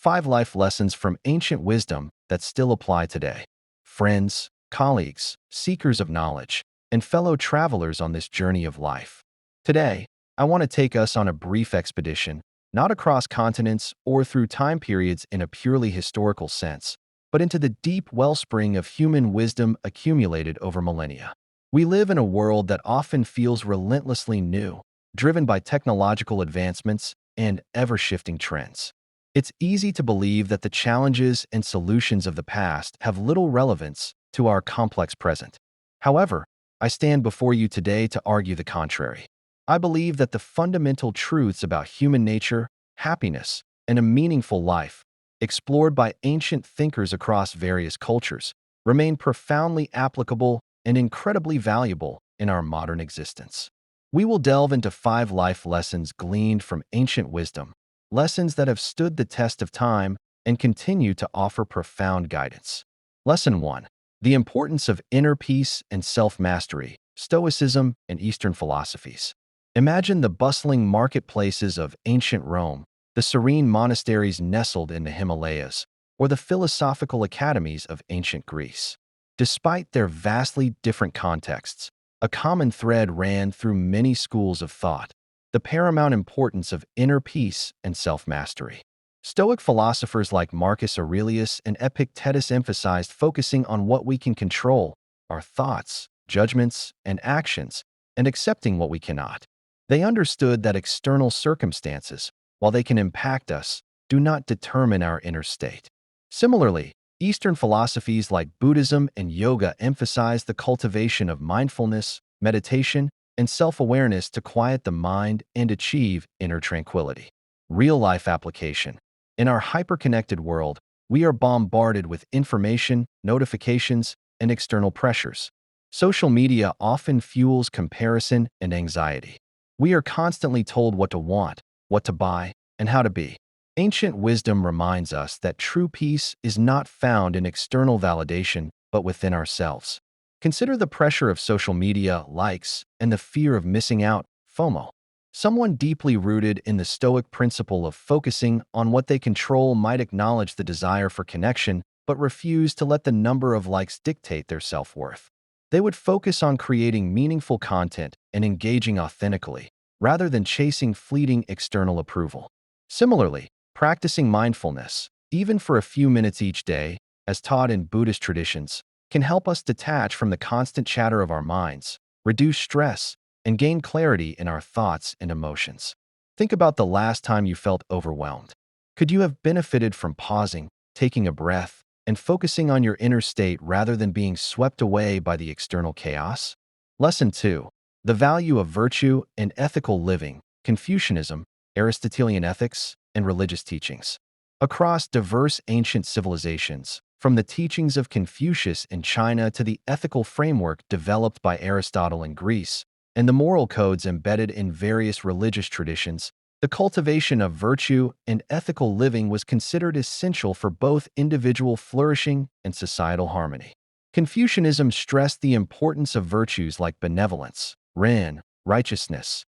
5 life lessons from ancient wisdom that still apply today. Friends, colleagues, seekers of knowledge, and fellow travelers on this journey of life. Today, I want to take us on a brief expedition, not across continents or through time periods in a purely historical sense, but into the deep wellspring of human wisdom accumulated over millennia. We live in a world that often feels relentlessly new, driven by technological advancements and ever-shifting trends. It's easy to believe that the challenges and solutions of the past have little relevance to our complex present. However, I stand before you today to argue the contrary. I believe that the fundamental truths about human nature, happiness, and a meaningful life, explored by ancient thinkers across various cultures, remain profoundly applicable and incredibly valuable in our modern existence. We will delve into 5 life lessons gleaned from ancient wisdom, lessons that have stood the test of time and continue to offer profound guidance. Lesson 1. The importance of inner peace and self-mastery, Stoicism and Eastern philosophies. Imagine the bustling marketplaces of ancient Rome, the serene monasteries nestled in the Himalayas, or the philosophical academies of ancient Greece. Despite their vastly different contexts, a common thread ran through many schools of thought: the paramount importance of inner peace and self-mastery. Stoic philosophers like Marcus Aurelius and Epictetus emphasized focusing on what we can control, our thoughts, judgments, and actions, and accepting what we cannot. They understood that external circumstances, while they can impact us, do not determine our inner state. Similarly, Eastern philosophies like Buddhism and yoga emphasize the cultivation of mindfulness, meditation, and self-awareness to quiet the mind and achieve inner tranquility. Real-life application. In our hyper-connected world, we are bombarded with information, notifications, and external pressures. Social media often fuels comparison and anxiety. We are constantly told what to want, what to buy, and how to be. Ancient wisdom reminds us that true peace is not found in external validation, but within ourselves. Consider the pressure of social media, likes, and the fear of missing out, FOMO. Someone deeply rooted in the Stoic principle of focusing on what they control might acknowledge the desire for connection, but refuse to let the number of likes dictate their self-worth. They would focus on creating meaningful content and engaging authentically, rather than chasing fleeting external approval. Similarly, practicing mindfulness, even for a few minutes each day, as taught in Buddhist traditions, can help us detach from the constant chatter of our minds, reduce stress, and gain clarity in our thoughts and emotions. Think about the last time you felt overwhelmed. Could you have benefited from pausing, taking a breath, and focusing on your inner state rather than being swept away by the external chaos? Lesson 2. The value of virtue and ethical living, Confucianism, Aristotelian ethics, and religious teachings. Across diverse ancient civilizations, from the teachings of Confucius in China to the ethical framework developed by Aristotle in Greece, and the moral codes embedded in various religious traditions, the cultivation of virtue and ethical living was considered essential for both individual flourishing and societal harmony. Confucianism stressed the importance of virtues like benevolence, ren, righteousness,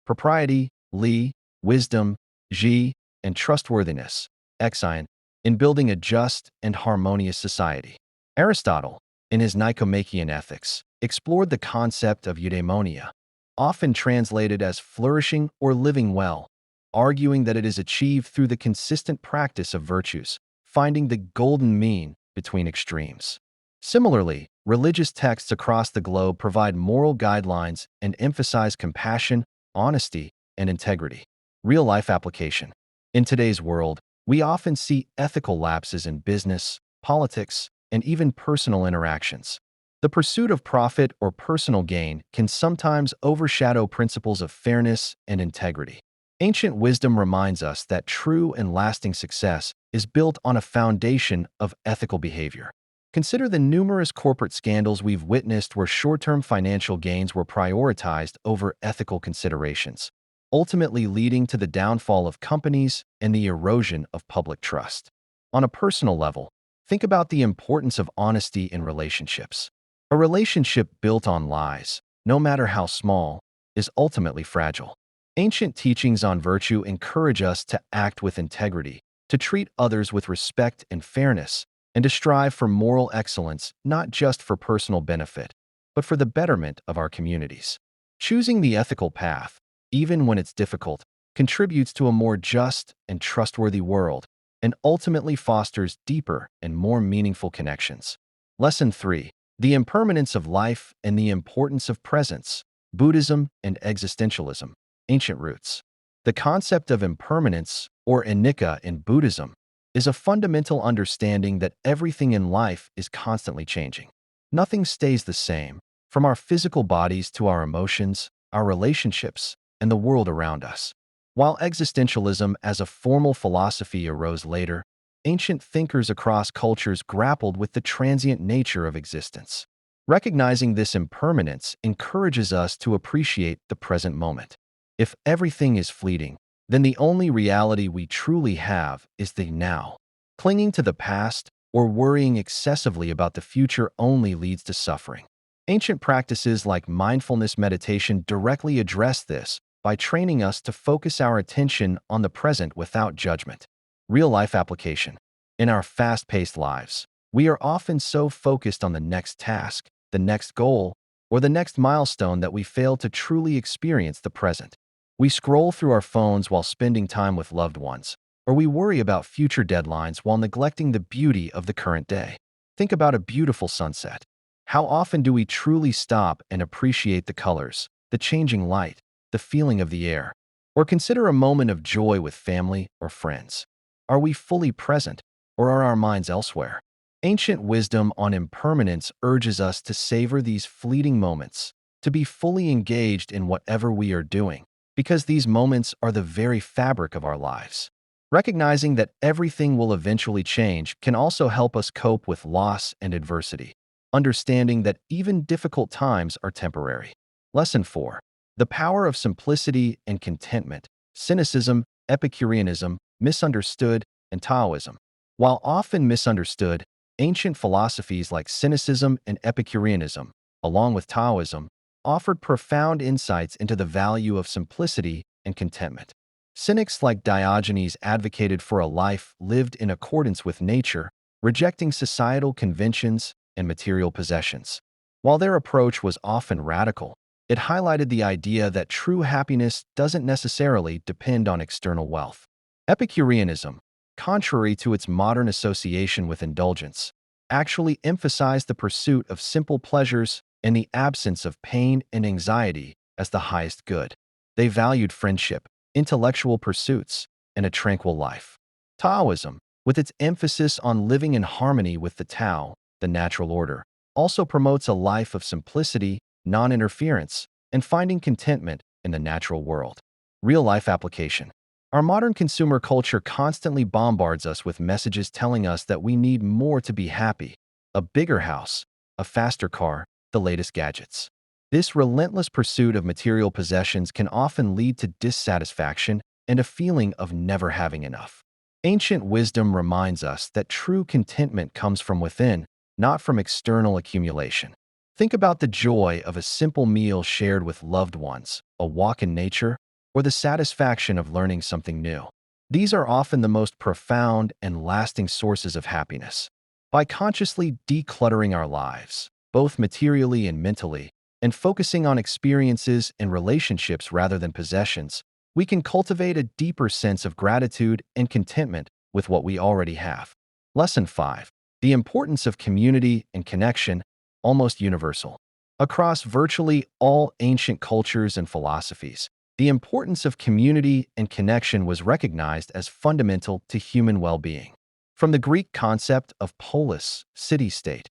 propriety, li, wisdom, ji, and trustworthiness, exine, in building a just and harmonious society. Aristotle, in his Nicomachean Ethics, explored the concept of eudaimonia, often translated as flourishing or living well, arguing that it is achieved through the consistent practice of virtues, finding the golden mean between extremes. Similarly, religious texts across the globe provide moral guidelines and emphasize compassion, honesty, and integrity. Real-life application. In today's world, we often see ethical lapses in business, politics, and even personal interactions. The pursuit of profit or personal gain can sometimes overshadow principles of fairness and integrity. Ancient wisdom reminds us that true and lasting success is built on a foundation of ethical behavior. Consider the numerous corporate scandals we've witnessed where short-term financial gains were prioritized over ethical considerations, ultimately leading to the downfall of companies and the erosion of public trust. On a personal level, think about the importance of honesty in relationships. A relationship built on lies, no matter how small, is ultimately fragile. Ancient teachings on virtue encourage us to act with integrity, to treat others with respect and fairness, and to strive for moral excellence not just for personal benefit, but for the betterment of our communities. Choosing the ethical path, even when it's difficult, contributes to a more just and trustworthy world and ultimately fosters deeper and more meaningful connections. Lesson 3. The impermanence of life and the importance of presence. Buddhism and existentialism. Ancient roots. The concept of impermanence, or anicca in Buddhism, is a fundamental understanding that everything in life is constantly changing. Nothing stays the same, from our physical bodies to our emotions, our relationships, and the world around us. While existentialism as a formal philosophy arose later, ancient thinkers across cultures grappled with the transient nature of existence. Recognizing this impermanence encourages us to appreciate the present moment. If everything is fleeting, then the only reality we truly have is the now. Clinging to the past or worrying excessively about the future only leads to suffering. Ancient practices like mindfulness meditation directly address this by training us to focus our attention on the present without judgment. Real-life application. In our fast-paced lives, we are often so focused on the next task, the next goal, or the next milestone that we fail to truly experience the present. We scroll through our phones while spending time with loved ones, or we worry about future deadlines while neglecting the beauty of the current day. Think about a beautiful sunset. How often do we truly stop and appreciate the colors, the changing light, the feeling of the air, or consider a moment of joy with family or friends? Are we fully present, or are our minds elsewhere? Ancient wisdom on impermanence urges us to savor these fleeting moments, to be fully engaged in whatever we are doing, because these moments are the very fabric of our lives. Recognizing that everything will eventually change can also help us cope with loss and adversity, understanding that even difficult times are temporary. Lesson 4. The power of simplicity and contentment. Cynicism, Epicureanism, misunderstood, and Taoism. While often misunderstood, ancient philosophies like Cynicism and Epicureanism, along with Taoism, offered profound insights into the value of simplicity and contentment. Cynics like Diogenes advocated for a life lived in accordance with nature, rejecting societal conventions and material possessions. While their approach was often radical, it highlighted the idea that true happiness doesn't necessarily depend on external wealth. Epicureanism, contrary to its modern association with indulgence, actually emphasized the pursuit of simple pleasures and the absence of pain and anxiety as the highest good. They valued friendship, intellectual pursuits, and a tranquil life. Taoism, with its emphasis on living in harmony with the Tao, the natural order, also promotes a life of simplicity, non-interference, and finding contentment in the natural world. Real-life application. Our modern consumer culture constantly bombards us with messages telling us that we need more to be happy: a bigger house, a faster car, the latest gadgets. This relentless pursuit of material possessions can often lead to dissatisfaction and a feeling of never having enough. Ancient wisdom reminds us that true contentment comes from within, not from external accumulation. Think about the joy of a simple meal shared with loved ones, a walk in nature, or the satisfaction of learning something new. These are often the most profound and lasting sources of happiness. By consciously decluttering our lives, both materially and mentally, and focusing on experiences and relationships rather than possessions, we can cultivate a deeper sense of gratitude and contentment with what we already have. Lesson 5. The importance of community and connection, almost universal. Across virtually all ancient cultures and philosophies, the importance of community and connection was recognized as fundamental to human well-being. From the Greek concept of polis, city-state,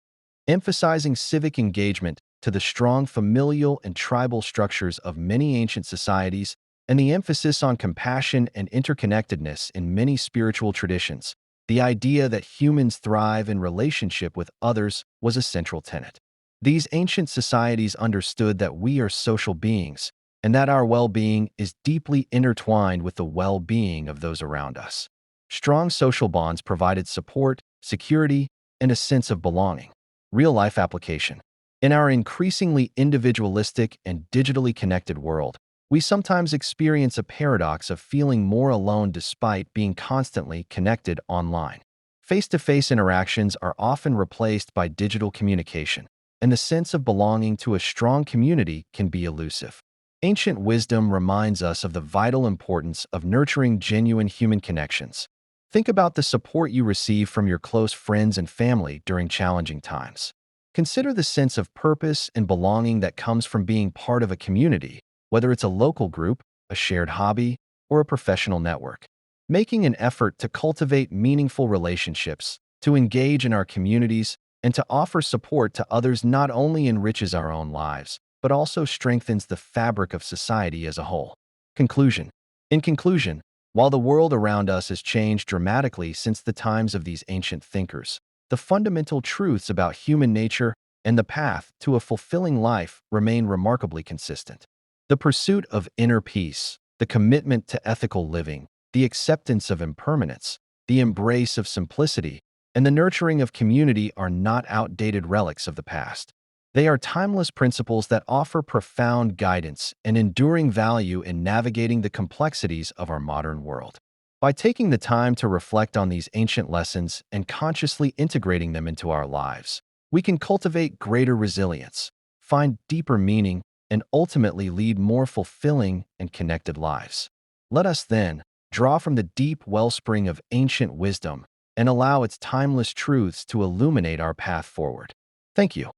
emphasizing civic engagement, to the strong familial and tribal structures of many ancient societies, and the emphasis on compassion and interconnectedness in many spiritual traditions, the idea that humans thrive in relationship with others was a central tenet. These ancient societies understood that we are social beings, and that our well-being is deeply intertwined with the well-being of those around us. Strong social bonds provided support, security, and a sense of belonging. Real-life application. In our increasingly individualistic and digitally connected world, We sometimes experience a paradox of feeling more alone despite being constantly connected online. Face-to-face interactions are often replaced by digital communication, and the sense of belonging to a strong community can be elusive. Ancient wisdom reminds us of the vital importance of nurturing genuine human connections. Think about the support you receive from your close friends and family during challenging times. Consider the sense of purpose and belonging that comes from being part of a community, whether it's a local group, a shared hobby, or a professional network. Making an effort to cultivate meaningful relationships, to engage in our communities, and to offer support to others not only enriches our own lives, but also strengthens the fabric of society as a whole. Conclusion. In conclusion, while the world around us has changed dramatically since the times of these ancient thinkers, the fundamental truths about human nature and the path to a fulfilling life remain remarkably consistent. The pursuit of inner peace, the commitment to ethical living, the acceptance of impermanence, the embrace of simplicity, and the nurturing of community are not outdated relics of the past. They are timeless principles that offer profound guidance and enduring value in navigating the complexities of our modern world. By taking the time to reflect on these ancient lessons and consciously integrating them into our lives, we can cultivate greater resilience, find deeper meaning, and ultimately lead more fulfilling and connected lives. Let us then draw from the deep wellspring of ancient wisdom and allow its timeless truths to illuminate our path forward. Thank you.